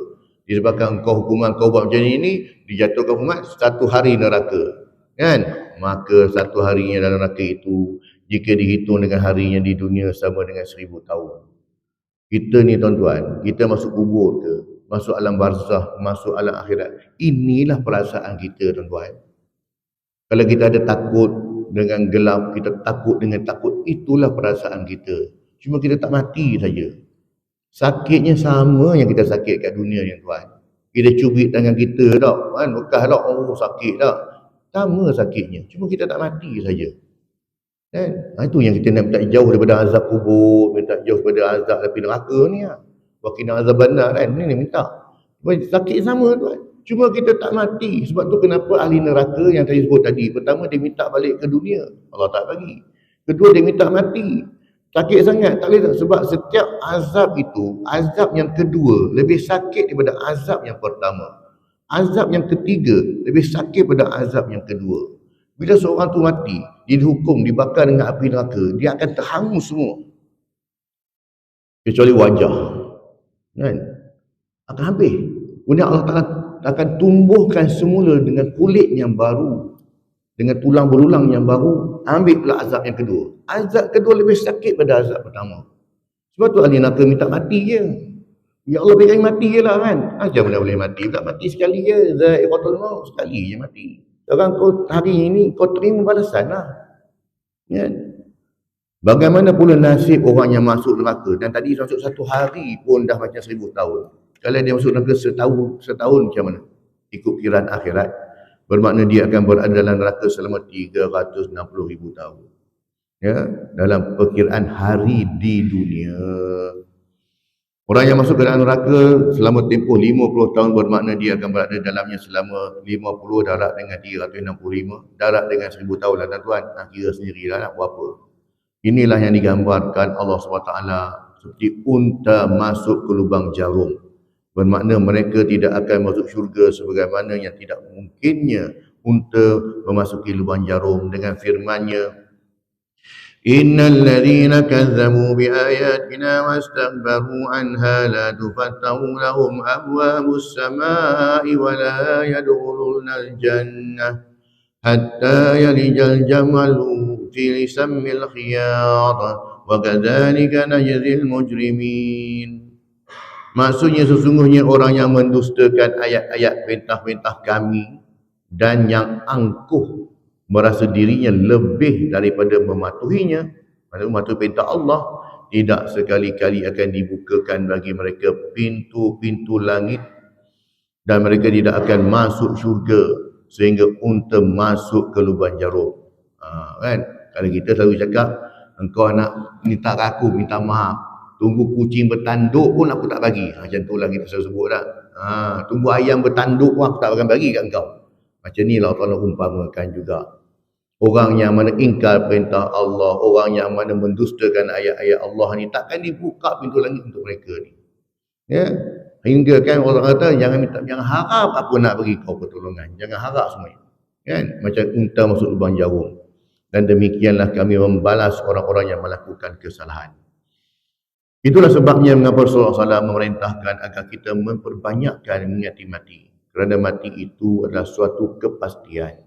Disebabkan kau hukuman kau buat macam ini, dijatuhkan hukuman 1 hari neraka. Kan? Maka 1 harinya dalam neraka itu, jika dihitung dengan harinya di dunia sama dengan 1000 tahun. Kita ni tuan-tuan, kita masuk kubur ke, masuk alam barzah, masuk alam akhirat. Inilah perasaan kita tuan-tuan. Kalau kita ada takut dengan gelap, kita takut dengan takut, itulah perasaan kita. Cuma kita tak mati saja. Sakitnya sama yang kita sakit kat dunia ni tuan. Kita cubit tangan kita tak, kan, bekas tak, oh sakit tak. Sama sakitnya, cuma kita tak mati saja. Kan? Itu yang kita nak minta jauh daripada azab kubur, minta jauh daripada azab api neraka ni lah. Wakina azab bandar kan, ni minta. Sakit sama tuan. Cuma kita tak mati. Sebab tu kenapa ahli neraka yang saya sebut tadi, pertama dia minta balik ke dunia, Allah tak bagi. Kedua dia minta mati. Sakit sangat, tak boleh. Sebab setiap azab itu, azab yang kedua lebih sakit daripada azab yang pertama. Azab yang ketiga lebih sakit daripada azab yang kedua. Bila seorang tu mati, dia dihukum, dibakar dengan api neraka, dia akan terhangus semua. Kecuali wajah. Kan? Akan habis. Kemudian Allah Ta'ala akan tumbuhkan semula dengan kulit yang baru, dengan tulang belulang yang baru. Ambil pula azab yang kedua. Azab kedua lebih sakit pada azab pertama. Sebab tu ahli neraka minta mati je. Ya Allah beri mati je lah kan. Macam mana boleh mati? Tak mati sekali je. Za'iqatul maut, sekali je mati. Sekarang kau hari ini kau terima balasan lah. Ya. Bagaimana pula nasib orang yang masuk neraka? Dan tadi masuk 1 hari pun dah macam 1000 tahun. Kalau dia masuk neraka setahun macam mana? Ikut kiraan akhirat, bermakna dia akan berada dalam neraka selama 360,000 tahun. Ya, dalam perkiraan hari di dunia. Orang yang masuk ke dalam neraka selama tempoh 50 tahun bermakna dia akan berada dalamnya selama 50 darab dengan 365, darab dengan 1000 tahun lah tuan-tuan. Kira sendirilah nak buat apa. Inilah yang digambarkan Allah SWT seperti unta masuk ke lubang jarum. Bermakna mereka tidak akan masuk syurga sebagaimana yang tidak mungkinnya unta memasuki lubang jarum dengan firman-Nya, Innal ladzina kazzabu biayatina wastakbaru anha la tufattahu lahum abwabus samai wa la yadkhulunal jannah hatta yalijal jamalu fi sammil khiyat wa kadzalika najzil mujrimin. Maksudnya sesungguhnya orang yang mendustakan ayat-ayat perintah-perintah kami dan yang angkuh merasa dirinya lebih daripada mematuhinya, mematuhi perintah Allah, tidak sekali-kali akan dibukakan bagi mereka pintu-pintu langit dan mereka tidak akan masuk syurga sehingga unta masuk ke lubang jarum. Kan? Kalau kita selalu cakap, engkau nak minta aku, minta maaf, tunggu kucing bertanduk pun aku tak bagi. Macam tu lah kita selalu sebut dah. Tunggu ayam bertanduk pun aku tak akan bagi kat engkau. Macam ni lah Allah umpamakan juga. Orang yang mana ingkar perintah Allah, orang yang mana mendustakan ayat-ayat Allah ni, takkan dibuka pintu langit untuk mereka ni. Ya, hingga kan orang kata jangan harap aku nak bagi kau pertolongan, jangan harap semuanya. Kan? Macam unta masuk lubang jarum. Dan demikianlah kami membalas orang-orang yang melakukan kesalahan. Itulah sebabnya mengapa Rasulullah SAW memerintahkan agar kita memperbanyakkan mengingati mati. Kerana mati itu adalah suatu kepastian.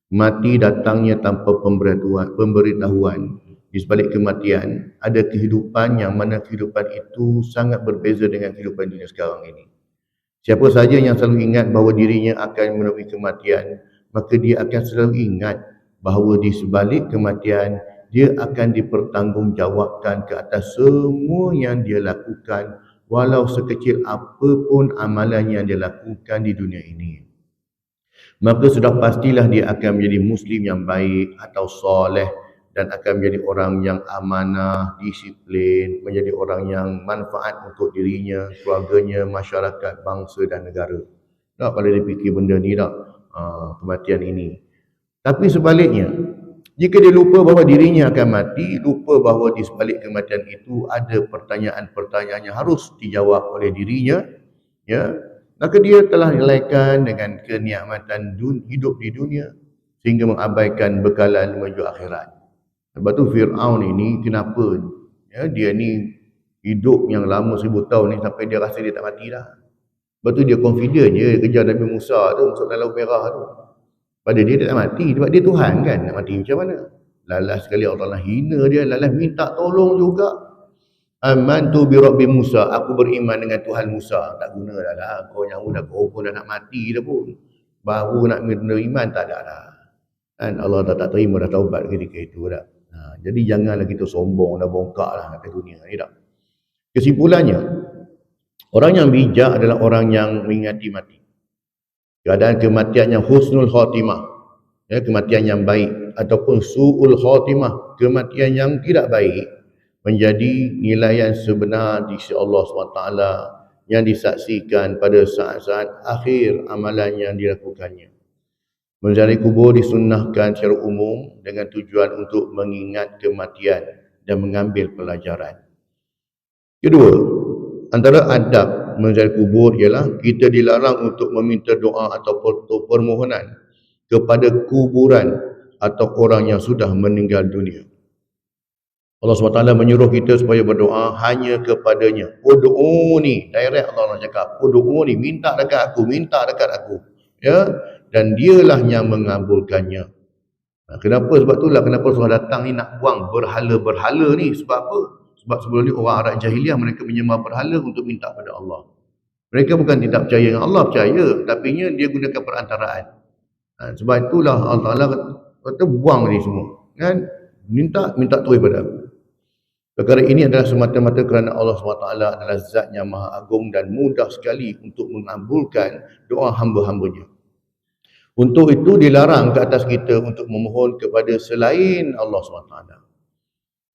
Mati datangnya tanpa pemberitahuan. Di sebalik kematian, ada kehidupan yang mana kehidupan itu sangat berbeza dengan kehidupan dunia sekarang ini. Siapa saja yang selalu ingat bahawa dirinya akan menemui kematian, maka dia akan selalu ingat bahawa di sebalik kematian, dia akan dipertanggungjawabkan ke atas semua yang dia lakukan, walau sekecil apapun amalan yang dia lakukan di dunia ini. Maka sudah pastilah dia akan menjadi Muslim yang baik atau soleh, dan akan menjadi orang yang amanah, disiplin, menjadi orang yang manfaat untuk dirinya, keluarganya, masyarakat, bangsa dan negara. Tak pada dia fikir benda ni tak, kematian ini. Tapi sebaliknya, jika dia lupa bahawa dirinya akan mati, lupa bahawa di sebalik kematian itu ada pertanyaan-pertanyaan yang harus dijawab oleh dirinya, ya, maka dia telah lalaikan dengan kenikmatan hidup di dunia sehingga mengabaikan bekalan menuju akhirat. Sebab tu Fir'aun ini kenapa dia ni hidup yang lama 1000 tahun ni sampai dia rasa dia tak mati dah. Sebab tu dia confident je kejar Nabi Musa tu masuk dalam laut merah tu. Pada dia tak mati sebab dia Tuhan kan, nak mati macam mana? Lalas sekali Allah Ta'ala hina dia, lalas minta tolong juga. Amantu bi Rabbi Musa, aku beriman dengan Tuhan Musa. Tak guna dah lah, kau yang dah kau pun dah nak mati dah pun. Baru nak beriman tak ada dah. Dan Allah tak terima dah taubat ketika itu dah. Jadi janganlah kita sombong dah bongkak lah atas dunia ni dah. Kesimpulannya, orang yang bijak adalah orang yang mengingati mati. Keadaan kematian yang husnul khatimah, kematian yang baik, ataupun su'ul khatimah, kematian yang tidak baik, menjadi nilaian sebenar di sisi Allah SWT yang disaksikan pada saat-saat akhir amalan yang dilakukannya. Menziarahi kubur disunnahkan secara umum dengan tujuan untuk mengingat kematian dan mengambil pelajaran. Kedua, antara adab menziarahi kubur ialah kita dilarang untuk meminta doa atau permohonan kepada kuburan atau orang yang sudah meninggal dunia. Allah SWT menyuruh kita supaya berdoa hanya kepadanya. Ud'uni, direct Allah cakap, ud'uni, minta dekat aku, minta dekat aku. Ya, dan dialah yang mengabulkannya. Kenapa? Sebab itulah kenapa Rasulullah datang ni nak buang berhala-berhala ni. Sebab apa? Sebab sebelum ni orang Arab jahiliah mereka menyembah berhala untuk minta pada Allah. Mereka bukan tidak percaya dengan Allah, percaya, tapi dia gunakan perantaraan. Sebab itulah Allah Ta'ala kata buang ni semua. Kan? Minta terus pada aku. Perkara ini adalah semata-mata kerana Allah SWT adalah zat yang maha agung dan mudah sekali untuk mengabulkan doa hamba-hambanya. Untuk itu dilarang ke atas kita untuk memohon kepada selain Allah SWT.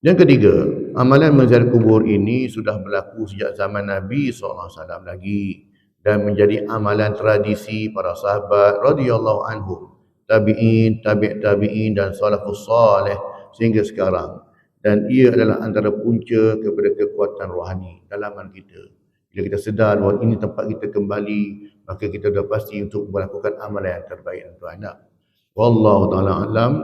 Yang ketiga, amalan menziarah kubur ini sudah berlaku sejak zaman Nabi SAW lagi dan menjadi amalan tradisi para sahabat radhiyallahu anhum, tabi'in, tabi'in dan salafus salih sehingga sekarang. Dan ia adalah antara punca kepada kekuatan rohani dalaman kita. Bila kita sedar bahawa ini tempat kita kembali, maka kita dah pasti untuk melakukan amalan yang terbaik untuk anak. Wallahu ta'ala alam.